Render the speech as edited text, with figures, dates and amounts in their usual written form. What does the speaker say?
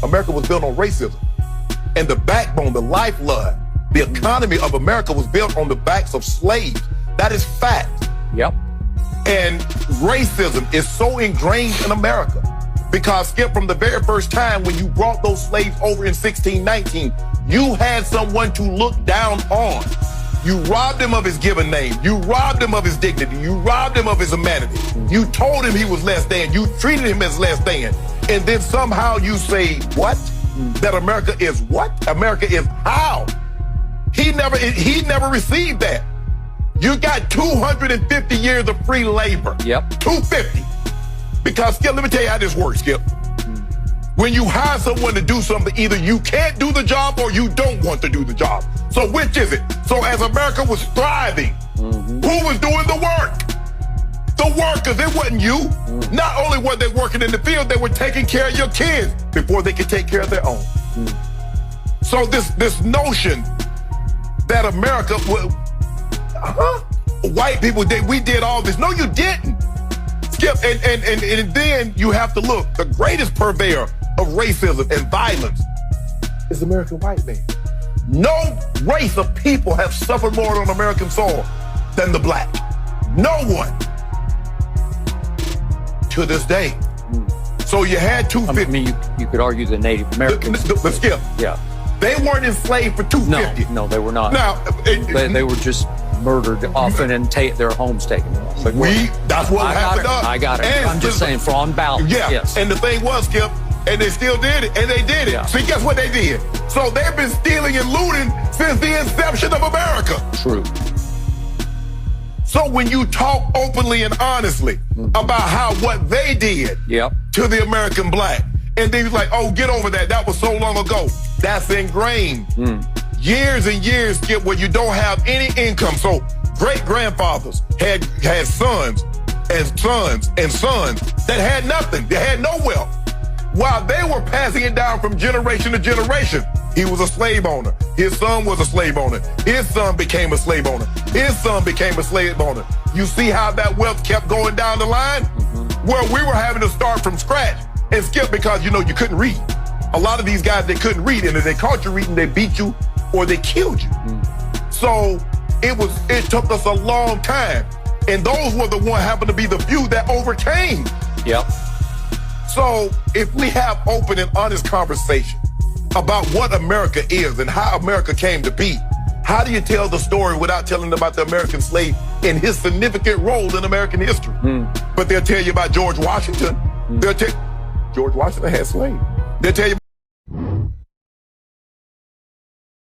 America was built on racism. And the backbone, the lifeblood, the economy of America was built on the backs of slaves. That is fact. Yep. And racism is so ingrained in America because, Skip, from the very first time when you brought those slaves over in 1619, you had someone to look down on. You robbed him of his given name. You robbed him of his dignity. You robbed him of his humanity. You told him he was less than. You treated him as less than. And then somehow you say, what? That America is what? America is how? He never received that. You got 250 years of free labor. Yep. 250. Because, Skip, let me tell you how this works, Skip. When you hire someone to do something, either you can't do the job or you don't want to do the job. So which is it? So as America was thriving, who was doing the work? The workers. It wasn't you. Not only were they working in the field, they were taking care of your kids before they could take care of their own. So this notion that America, white people, we did all this. No, you didn't. Skip, and then you have to look. The greatest purveyor of racism and violence is the American white man. No race of people have suffered more on American soil than the black. No one. To this day. So you had 250. I mean, you could argue the Native Americans. But Skip. Yeah. They weren't enslaved for 250. No, they were not. Now, they were just murdered often and their homes taken. But that's what happened. I got it. I'm just saying, for on balance. Yeah. Yes. And the thing was, Skip, and they still did it, and they did it. Yeah. See, guess what they did? So they've been stealing and looting since the inception of America. True. So when you talk openly and honestly about what they did to the American black, and then you're like, oh, get over that. That was so long ago. That's ingrained. Years and years, Skip, where you don't have any income. So great-grandfathers had sons and sons and sons that had nothing. They had no wealth. While they were passing it down from generation to generation, he was a slave owner. His son was a slave owner. His son became a slave owner. His son became a slave owner. You see how that wealth kept going down the line? Where we were having to start from scratch and Skip because, you couldn't read. A lot of these guys, they couldn't read, and if they caught you reading, they beat you or they killed you. So it took us a long time. And those were the one happened to be the few that overcame. Yep. So if we have open and honest conversation about what America is and how America came to be, how do you tell the story without telling about the American slave and his significant role in American history? But they'll tell you about George Washington. George Washington had slaves. They'll tell you